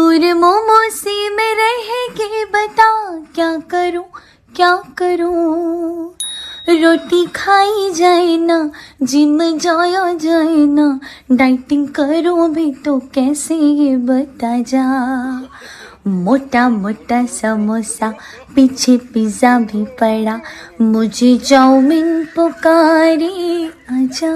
दूर मोमोसे में रह के बता क्या करूं क्या करूं। रोटी खाई जाए ना, जिम जाया जाए ना, डाइटिंग करूं भी तो कैसे ये बता जा। मोटा मोटा समोसा पीछे पिज्जा भी पड़ा, मुझे चाउमीन पुकारे आजा।